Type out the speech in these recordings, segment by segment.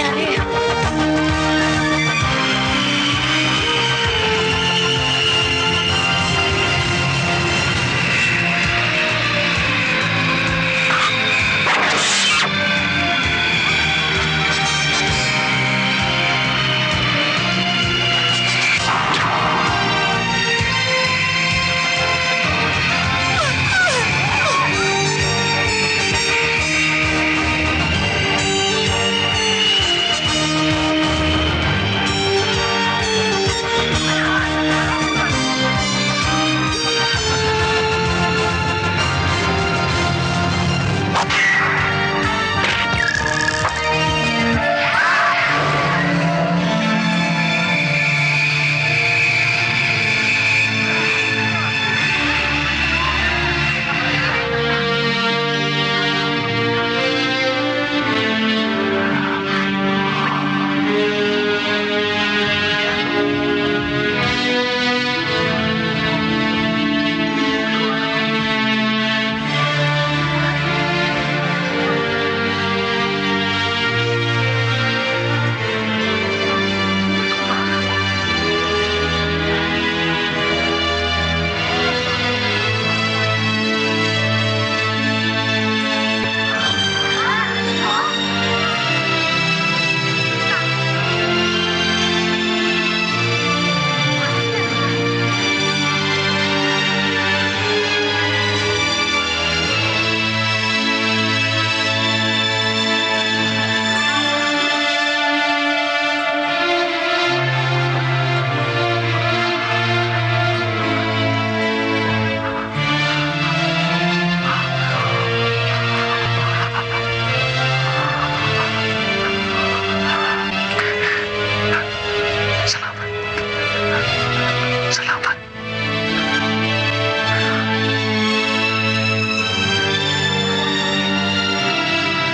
nangyari?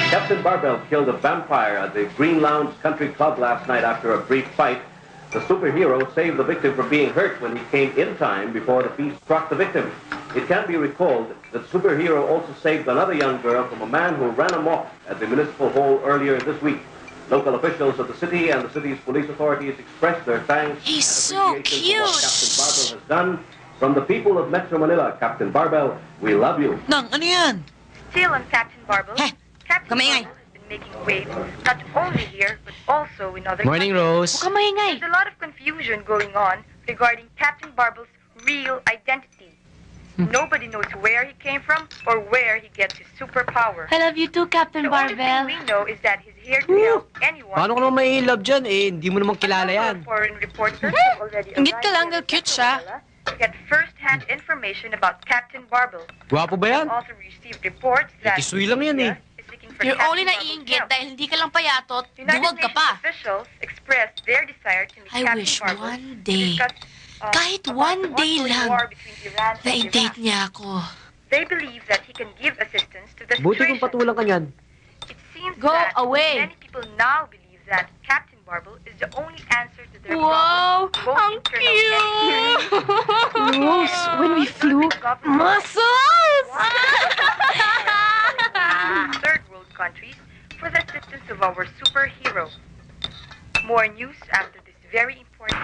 Captain Barbell killed a vampire at the Green Lounge Country Club last night after a brief fight. The superhero saved the victim from being hurt when he came in time before the beast struck the victim. It can be recalled that the superhero also saved another young girl from a man who ran amok at the municipal hall earlier this week. Local officials of the city and the city's police authorities expressed their thanks He's and so appreciation for what cute. Captain Barbell has done. From the people of Metro Manila, Captain Barbell, we love you. Nang, ano yan? Still on Captain Barbell. Heh, Captain kamingay. Barbell has been making waves not only here but also in other Morning, countries. Rose. Huwag ka maingay. There's a lot of confusion going on regarding Captain Barbell's real identity. Nobody knows where he came from or where he gets his superpower. I love you too, Captain The only thing Barbell. we know is that he's here to help anyone. Paano ko naman may love dyan? Eh, hindi mo naman kilala yan. Foreign reporters have already Ingit ka lang, arrived girl, here in cute siya. Manila to get first-hand information about Captain Barbell. Gwapo ba yan? Also received reports that Itiswi lang yan eh. is seeking for You're Captain only Barbell's naiinggit help. dahil hindi ka lang payatot, United duwag ka Nations pa. officials expressed their desire to meet I Captain wish Barbell one to day, discuss, kahit about one the day ongoing lang, war between Iran and na-date Iraq. niya ako. They believe that he can give assistance to the Buti situation. kung patulang ka niyan. It seems Go that away. many people now believe that Captain Barbell is the only answer to their Wow, problems, both ang internal and external. cute! Rose, when we flew, muscles! Third world countries for the assistance of our superhero. More news after this very important.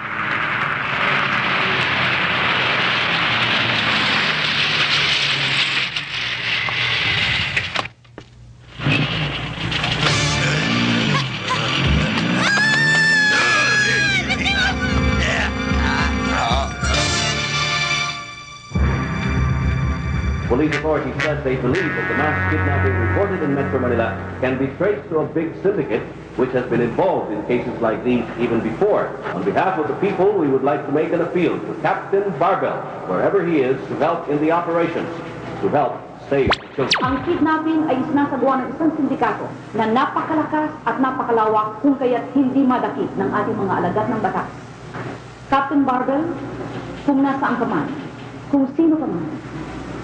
Police authorities said they believe that the mass kidnapping reported in Metro Manila can be traced to a big syndicate which has been involved in cases like these even before. On behalf of the people, we would like to make an appeal to Captain Barbell, wherever he is, to help in the operations, to help save children. Ang kidnapping ay isinasagawa ng isang sindikato na napakalakas at napakalawak kung kaya't hindi madakip ng ating mga alagad ng batas. Captain Barbell, kung nasaan ka man, kung sino ka man,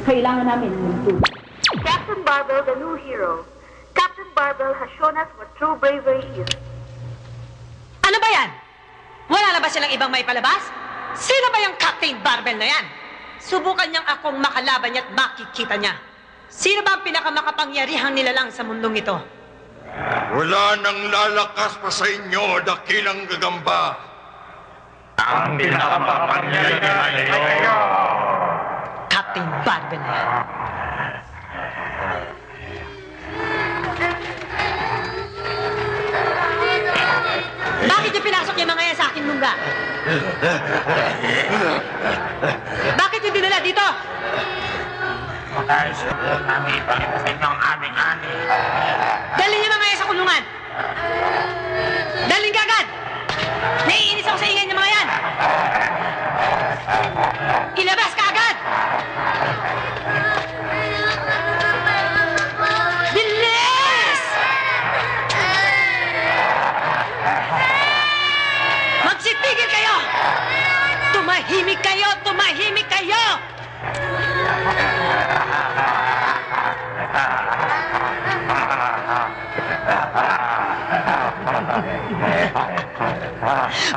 kailangan namin ng tulong. Captain Barbell, the new hero. Captain Barbell has shown us what true bravery is. Ano ba yan? Wala na ba silang ibang may palabas? Sino ba yung Captain Barbell na yan? Subukan niyang akong makalaban niya at makikita niya. Sino ba ang pinakamakapangyarihang nilalang sa mundong ito? Wala nang lalakas pa sa inyo, dakilang gagamba. Ang pinakamapangyarihan ay kayo. Captain Barbel na yan. Bakit niyo pinasok yung mga yan sa aking lungga? Bakit yung dinala dito? Dahil siguro namin ipakita sa inyo ang aming ani. Dalhin niyo mga yan sa kulungan. Dalhin ka agad! Naiinis ako sa ingay ng mga yan! Ilabas ka agad! Bilis! Magsitigil kayo! Tumahimik kayo! Tumahimik kayo!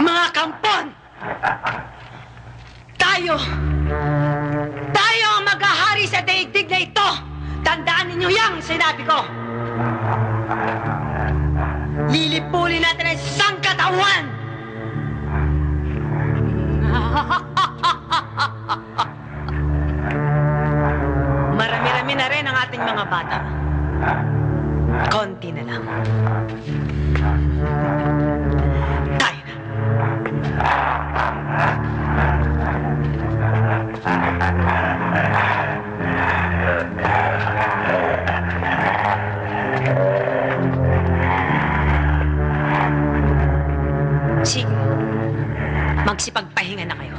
Mga kampon! Tayo ang maghahari sa daigdig na ito! Tandaan ninyo yang sinabi ko! Lilipulin natin ang isang katawan! Marami-rami na rin ang ating mga bata. Konti na lang. Tayo na. Sige. Magsipagpahinga na kayo.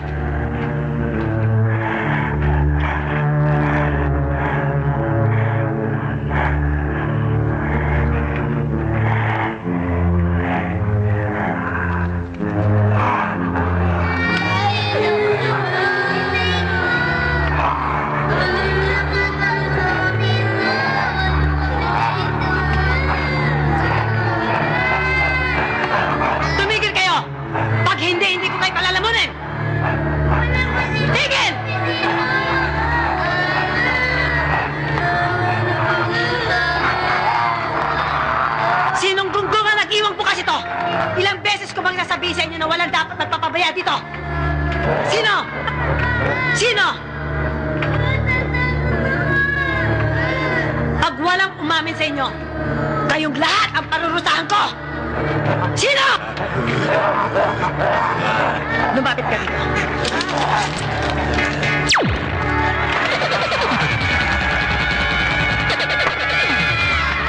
Hindi ko kayo palalamunin! Tigil! Sinong gunggong ang nag-iwang bukas ito? Ilang beses ko bang nasabihin sa inyo na walang dapat nagpapabaya dito? Sino? Sino? Pag walang umamin sa inyo, kayong lahat ang parurusahan ko! Sino? Lumapit ka dito.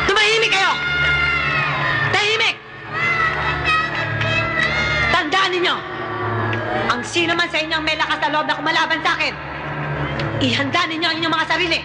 Tumahimik kayo! Tahimik! Tandaan ninyo, ang sino man sa inyo ang may lakas na loob na kumalaban sa akin, ihanda ninyo ang inyong mga sarili.